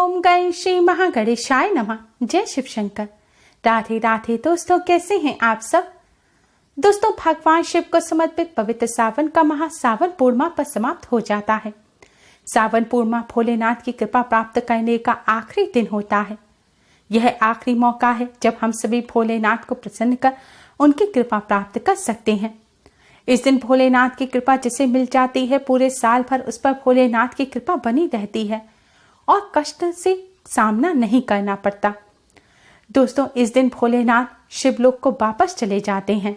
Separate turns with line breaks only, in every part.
ओम गण श्री महागणेशाय नमः। जय शिव शंकर। राधे राधे दोस्तों, कैसे हैं आप सब। दोस्तों, भगवान शिव को समर्पित पवित्र सावन का माह सावन पूर्णिमा पर समाप्त हो जाता है। सावन पूर्णिमा भोलेनाथ की कृपा प्राप्त करने का आखिरी दिन होता है। यह आखिरी मौका है जब हम सभी भोलेनाथ को प्रसन्न कर उनकी कृपा प्राप्त कर सकते हैं। इस दिन भोलेनाथ की कृपा जिसे मिल जाती है, पूरे साल भर उस पर भोलेनाथ की कृपा बनी रहती है और कष्ट से सामना नहीं करना पड़ता। दोस्तों, इस दिन भोलेनाथ शिवलोक को वापस चले जाते हैं,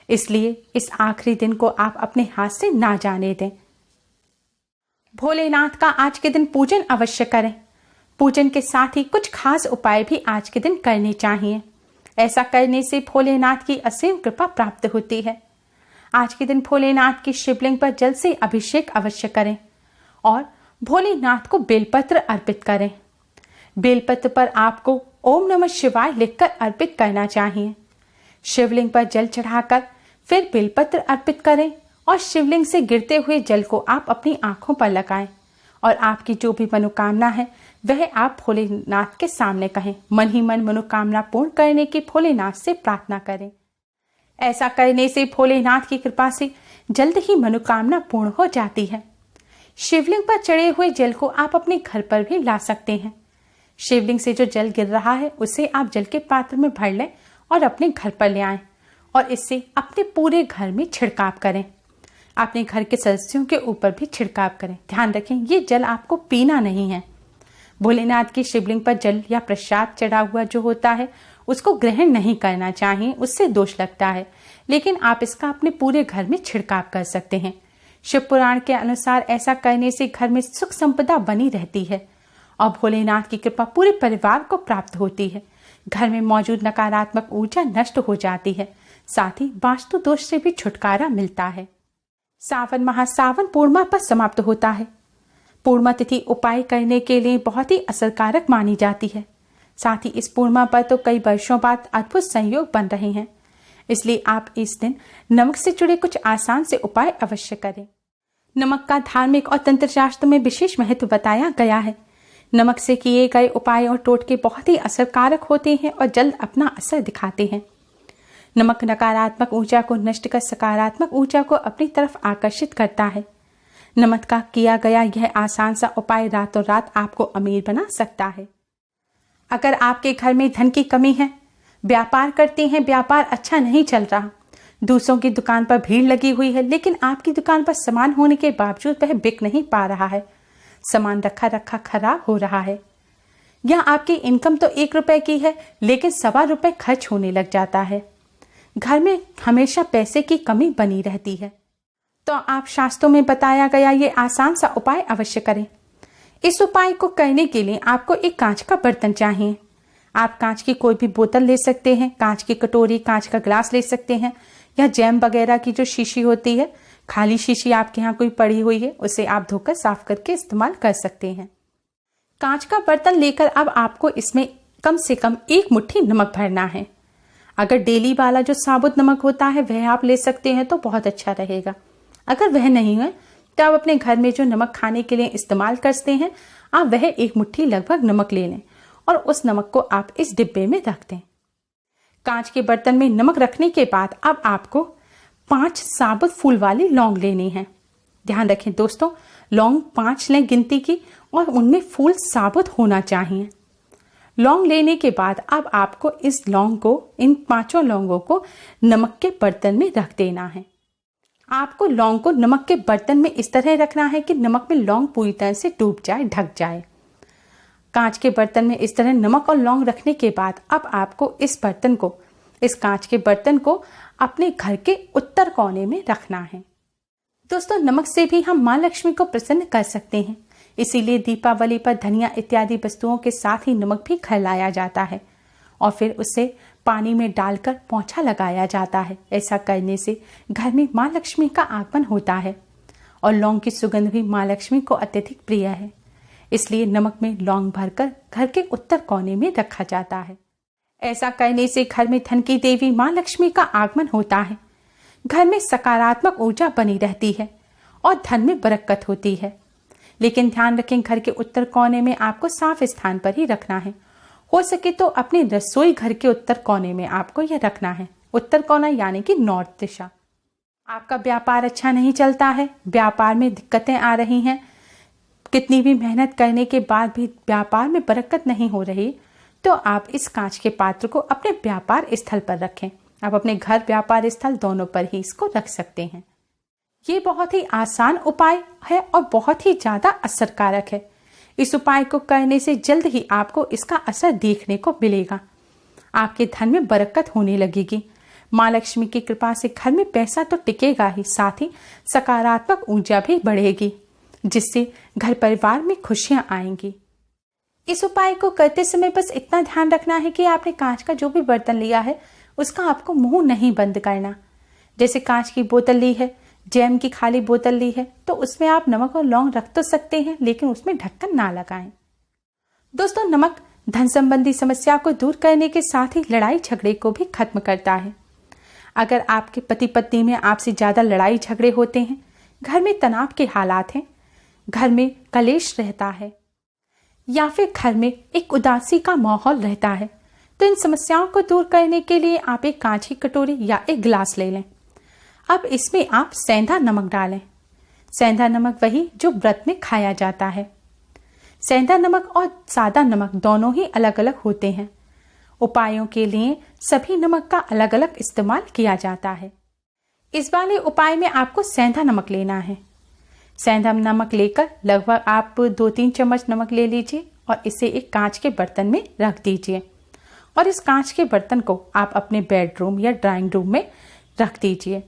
इसलिए इस आखिरी दिन को आप अपने हाथ से ना जाने दें। भोलेनाथ का आज के दिन पूजन अवश्य करें। पूजन के साथ ही कुछ खास उपाय भी आज के दिन करने चाहिए। ऐसा करने से भोलेनाथ की असीम कृपा प्राप्त होती है। आज के दिन भोलेनाथ की शिवलिंग पर जल से अभिषेक अवश्य करें और भोलेनाथ को बेलपत्र अर्पित करें। बेलपत्र पर आपको ओम नमः शिवाय लिखकर अर्पित करना चाहिए। शिवलिंग पर जल चढ़ाकर फिर बेलपत्र अर्पित करें और शिवलिंग से गिरते हुए जल को आप अपनी आंखों पर लगाएं और आपकी जो भी मनोकामना है वह आप भोलेनाथ के सामने कहें। मन ही मन मनोकामना पूर्ण करने की भोलेनाथ से प्रार्थना करें। ऐसा करने से भोलेनाथ की कृपा से जल्द ही मनोकामना पूर्ण हो जाती है। शिवलिंग पर चढ़े हुए जल को आप अपने घर पर भी ला सकते हैं। शिवलिंग से जो जल गिर रहा है उसे आप जल के पात्र में भर लें और अपने घर पर ले आएं और इससे अपने पूरे घर में छिड़काव करें। अपने घर के सदस्यों के ऊपर भी छिड़काव करें। ध्यान रखें, ये जल आपको पीना नहीं है। भोलेनाथ की शिवलिंग पर जल या प्रसाद चढ़ा हुआ जो होता है उसको ग्रहण नहीं करना चाहिए, उससे दोष लगता है। लेकिन आप इसका अपने पूरे घर में छिड़काव कर सकते हैं। शिव पुराण के अनुसार ऐसा करने से घर में सुख संपदा बनी रहती है और भोलेनाथ की कृपा पूरे परिवार को प्राप्त होती है। घर में मौजूद नकारात्मक ऊर्जा नष्ट हो जाती है, साथ ही वास्तु दोष से भी छुटकारा मिलता है। सावन माह सावन पूर्णिमा पर समाप्त होता है। पूर्णिमा तिथि उपाय करने के लिए बहुत ही असरकारक मानी जाती है। साथ ही इस पूर्णिमा पर तो कई वर्षों बाद अद्भुत संयोग बन रहे हैं, इसलिए आप इस दिन नमक से जुड़े कुछ आसान से उपाय अवश्य करें। नमक का धार्मिक और तंत्र शास्त्र में विशेष महत्व बताया गया है। नमक से किए गए उपाय और टोटके बहुत ही असरकारक होते हैं और जल्द अपना असर दिखाते हैं। नमक नकारात्मक ऊर्जा को नष्ट कर सकारात्मक ऊर्जा को अपनी तरफ आकर्षित करता है। नमक का किया गया यह आसान सा उपाय रातों रात आपको अमीर बना सकता है। अगर आपके घर में धन की कमी है, व्यापार करते हैं, व्यापार अच्छा नहीं चल रहा, दूसरों की दुकान पर भीड़ लगी हुई है लेकिन आपकी दुकान पर सामान होने के बावजूद वह बिक नहीं पा रहा है, सामान रखा रखा खराब हो रहा है, या आपकी इनकम तो 1 रुपए की है लेकिन 1.25 रुपए खर्च होने लग जाता है, घर में हमेशा पैसे की कमी बनी रहती है, तो आप शास्त्रों में बताया गया ये आसान सा उपाय अवश्य करें। इस उपाय को करने के लिए आपको एक कांच का बर्तन चाहिए। आप कांच की कोई भी बोतल ले सकते हैं, कांच की कटोरी, कांच का ग्लास ले सकते हैं, या जैम वगैरह की जो शीशी होती है, खाली शीशी आपके यहाँ कोई पड़ी हुई है, उसे आप धोकर साफ करके इस्तेमाल कर सकते हैं। कांच का बर्तन लेकर अब आपको इसमें कम से कम 1 मुट्ठी नमक भरना है। अगर डेली वाला जो साबुत नमक होता है वह आप ले सकते हैं तो बहुत अच्छा रहेगा। अगर वह नहीं है तो आप अपने घर में जो नमक खाने के लिए इस्तेमाल करते हैं, आप वह 1 मुट्ठी लगभग नमक ले लें और उस नमक को आप इस डिब्बे में रख दें। कांच के बर्तन में नमक रखने के बाद अब आपको 5 साबुत फूल वाली लौंग लेनी है। ध्यान रखें दोस्तों, लौंग 5 लें गिनती की और उनमें फूल साबुत होना चाहिए। लौंग लेने के बाद अब आपको इस लौंग को, इन 5 लौंगों को नमक के बर्तन में रख देना है। आपको लौंग को नमक के बर्तन में इस तरह रखना है कि नमक में लौंग पूरी तरह से डूब जाए, ढक जाए। कांच के बर्तन में इस तरह नमक और लौंग रखने के बाद अब आपको इस कांच के बर्तन को अपने घर के उत्तर कोने में रखना है। दोस्तों, नमक से भी हम माँ लक्ष्मी को प्रसन्न कर सकते हैं, इसीलिए दीपावली पर धनिया इत्यादि वस्तुओं के साथ ही नमक भी घर लाया जाता है और फिर उसे पानी में डालकर पोंछा लगाया जाता है। ऐसा करने से घर में माँ लक्ष्मी का आगमन होता है और लौंग की सुगंध भी माँ लक्ष्मी को अत्यधिक प्रिय है, इसलिए नमक में लौंग भरकर घर के उत्तर कोने में रखा जाता है। ऐसा करने से घर में धन की देवी माँ लक्ष्मी का आगमन होता है, घर में सकारात्मक ऊर्जा बनी रहती है और धन में बरकत होती है। लेकिन ध्यान रखें घर के उत्तर कोने में आपको साफ स्थान पर ही रखना है। हो सके तो अपनी रसोई घर के उत्तर कोने में आपको यह रखना है। उत्तर कोना यानी कि नॉर्थ दिशा। आपका व्यापार अच्छा नहीं चलता है, व्यापार में दिक्कतें आ रही हैं, कितनी भी मेहनत करने के बाद भी व्यापार में बरकत नहीं हो रही, तो आप इस कांच के पात्र को अपने व्यापार स्थल पर रखें। आप अपने घर व्यापार स्थल दोनों पर ही इसको रख सकते हैं। ये बहुत ही आसान उपाय है और बहुत ही ज्यादा असरकारक है। इस उपाय को करने से जल्द ही आपको इसका असर देखने को मिलेगा। आपके धन में बरकत होने लगेगी। माँ लक्ष्मी की कृपा से घर में पैसा तो टिकेगा ही, साथ ही सकारात्मक ऊर्जा भी बढ़ेगी, जिससे घर परिवार में खुशियां आएंगी। इस उपाय को करते समय बस इतना ध्यान रखना है कि आपने कांच का जो भी बर्तन लिया है उसका आपको मुंह नहीं बंद करना। जैसे कांच की बोतल ली है, जैम की खाली बोतल ली है, तो उसमें आप नमक और लौंग रख तो सकते हैं, लेकिन उसमें ढक्कन ना लगाएं। दोस्तों, नमक धन संबंधी समस्या को दूर करने के साथ ही लड़ाई झगड़े को भी खत्म करता है। अगर आपके पति पत्नी में आपसे ज्यादा लड़ाई झगड़े होते हैं, घर में तनाव के हालात हैं, घर में कलेश रहता है या फिर घर में एक उदासी का माहौल रहता है, तो इन समस्याओं को दूर करने के लिए आप एक कांच की कटोरी या एक गिलास ले लें। अब इसमें आप सेंधा नमक डालें। सेंधा नमक वही जो व्रत में खाया जाता है। सेंधा नमक और सादा नमक दोनों ही अलग अलग होते हैं। उपायों के लिए सभी नमक का अलग अलग इस्तेमाल किया जाता है। इस वाले उपाय में आपको सेंधा नमक लेना है। सेंधा नमक लेकर लगभग आप 2-3 चम्मच नमक ले लीजिए और इसे एक कांच के बर्तन में रख दीजिए। और इस कांच के बर्तन को आप अपने बेडरूम या ड्राइंग रूम में रख दीजिए।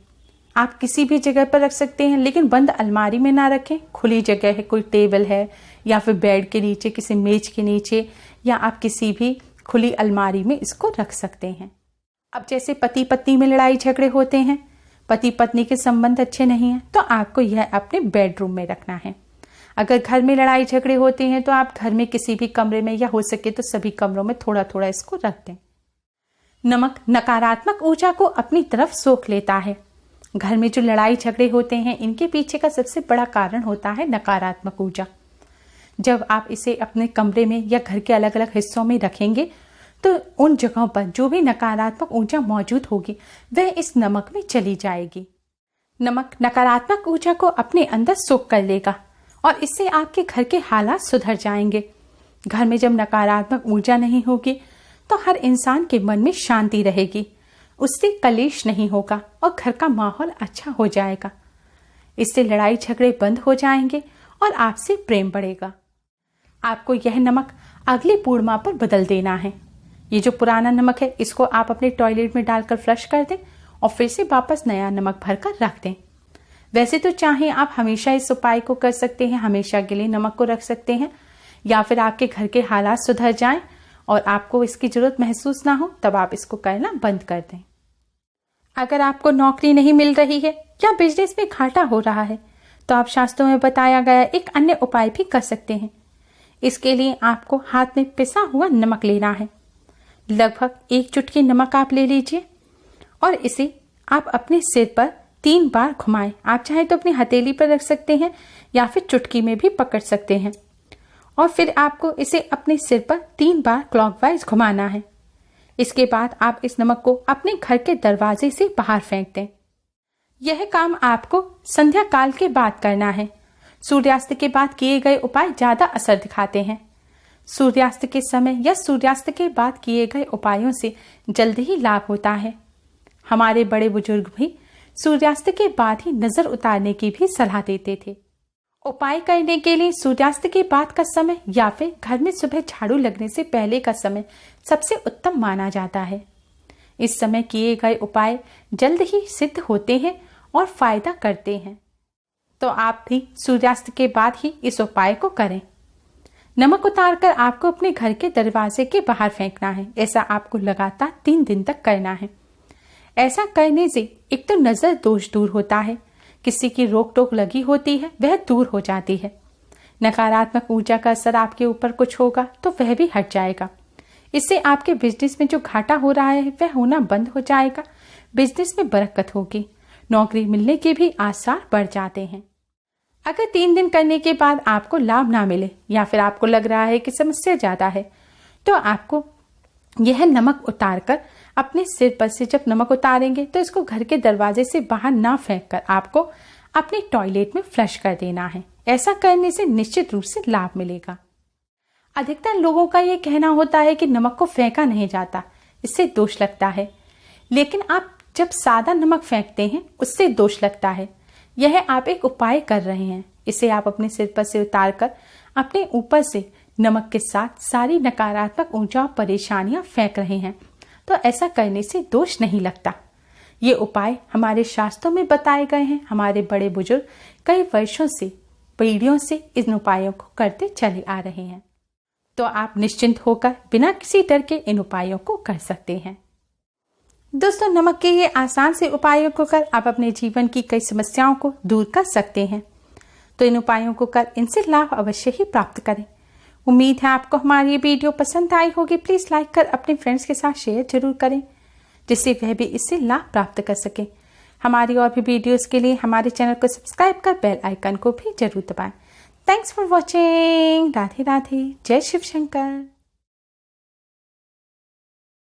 आप किसी भी जगह पर रख सकते हैं, लेकिन बंद अलमारी में ना रखें। खुली जगह है, कोई टेबल है या फिर बेड के नीचे, किसी मेज के नीचे, या आप किसी भी खुली अलमारी में इसको रख सकते हैं। अब जैसे पति पत्नी में लड़ाई झगड़े होते हैं, पति पत्नी के संबंध अच्छे नहीं हैं, तो आपको यह अपने बेडरूम में रखना है। अगर घर में लड़ाई झगड़े होते हैं तो आप घर में किसी भी कमरे में, या हो सके तो सभी कमरों में थोड़ा थोड़ा इसको रख दें। नमक नकारात्मक ऊर्जा को अपनी तरफ सोख लेता है। घर में जो लड़ाई झगड़े होते हैं, इनके पीछे का सबसे बड़ा कारण होता है नकारात्मक ऊर्जा। जब आप इसे अपने कमरे में या घर के अलग अलग हिस्सों में रखेंगे, तो उन जगहों पर जो भी नकारात्मक ऊर्जा मौजूद होगी वह इस नमक में चली जाएगी। नमक नकारात्मक ऊर्जा को अपने अंदर सोख कर लेगा और इससे आपके घर के हालात सुधर जाएंगे। घर में जब नकारात्मक ऊर्जा नहीं होगी तो हर इंसान के मन में शांति रहेगी, उससे कलेश नहीं होगा और घर का माहौल अच्छा हो जाएगा। इससे लड़ाई झगड़े बंद हो जाएंगे और आपसे प्रेम बढ़ेगा। आपको यह नमक अगले पूर्णिमा पर बदल देना है। ये जो पुराना नमक है, इसको आप अपने टॉयलेट में डालकर फ्लश कर दें और फिर से वापस नया नमक भरकर रख दें। वैसे तो चाहे आप हमेशा इस उपाय को कर सकते हैं, हमेशा के लिए नमक को रख सकते हैं, या फिर आपके घर के हालात सुधर जाएं और आपको इसकी जरूरत महसूस ना हो तब आप इसको करना बंद कर दें। अगर आपको नौकरी नहीं मिल रही है या बिजनेस में घाटा हो रहा है, तो आप शास्त्रों में बताया गया एक अन्य उपाय भी कर सकते हैं। इसके लिए आपको हाथ में पिसा हुआ नमक लेना है। लगभग 1 चुटकी नमक आप ले लीजिए और इसे आप अपने सिर पर 3 बार घुमाएं। आप चाहे तो अपनी हथेली पर रख सकते हैं या फिर चुटकी में भी पकड़ सकते हैं, और फिर आपको इसे अपने सिर पर 3 बार क्लॉकवाइज घुमाना है। इसके बाद आप इस नमक को अपने घर के दरवाजे से बाहर फेंक दें। यह काम आपको संध्या काल के बाद करना है। सूर्यास्त के बाद किए गए उपाय ज्यादा असर दिखाते हैं। सूर्यास्त के समय या सूर्यास्त के बाद किए गए उपायों से जल्द ही लाभ होता है। हमारे बड़े बुजुर्ग भी सूर्यास्त के बाद ही नजर उतारने की भी सलाह देते थे। उपाय करने के लिए सूर्यास्त के बाद का समय या फिर घर में सुबह झाड़ू लगने से पहले का समय सबसे उत्तम माना जाता है। इस समय किए गए उपाय जल्द ही सिद्ध होते हैं और फायदा करते हैं, तो आप भी सूर्यास्त के बाद ही इस उपाय को करें। नमक उतारकर आपको अपने घर के दरवाजे के बाहर फेंकना है। ऐसा आपको लगातार 3 दिन तक करना है। ऐसा करने से एक तो नजर दोष दूर होता है, किसी की रोक टोक लगी होती है वह दूर हो जाती है, नकारात्मक ऊर्जा का असर आपके ऊपर कुछ होगा तो वह भी हट जाएगा। इससे आपके बिजनेस में जो घाटा हो रहा है वह होना बंद हो जाएगा, बिजनेस में बरकत होगी, नौकरी मिलने के भी आसार बढ़ जाते हैं। अगर 3 दिन करने के बाद आपको लाभ ना मिले या फिर आपको लग रहा है कि समस्या ज्यादा है, तो आपको यह नमक उतारकर अपने सिर पर से जब नमक उतारेंगे तो इसको घर के दरवाजे से बाहर ना फेंककर आपको अपने टॉयलेट में फ्लश कर देना है। ऐसा करने से निश्चित रूप से लाभ मिलेगा। अधिकतर लोगों का यह कहना होता है कि नमक को फेंका नहीं जाता, इससे दोष लगता है। लेकिन आप जब सादा नमक फेंकते हैं उससे दोष लगता है। यह आप एक उपाय कर रहे हैं। इसे आप अपने सिर पर से उतारकर अपने ऊपर से नमक के साथ सारी नकारात्मक ऊर्जा और परेशानियां फेंक रहे हैं, तो ऐसा करने से दोष नहीं लगता। ये उपाय हमारे शास्त्रों में बताए गए हैं। हमारे बड़े बुजुर्ग कई वर्षों से, पीढ़ियों से इन उपायों को करते चले आ रहे हैं। तो आप निश्चिंत होकर बिना किसी डर के इन उपायों को कर सकते हैं। दोस्तों, नमक के ये आसान से उपायों को कर आप अपने जीवन की कई समस्याओं को दूर कर सकते हैं। तो इन उपायों को कर इनसे लाभ अवश्य ही प्राप्त करें। उम्मीद है आपको हमारी ये वीडियो पसंद आई होगी। प्लीज लाइक कर अपने फ्रेंड्स के साथ शेयर जरूर करें, जिससे वह भी इससे लाभ प्राप्त कर सके। हमारी और भी वीडियोस के लिए हमारे चैनल को सब्सक्राइब कर बेल आइकन को भी जरूर दबाएं। Thanks for watching. Radhe Radhe. जय शिव शंकर।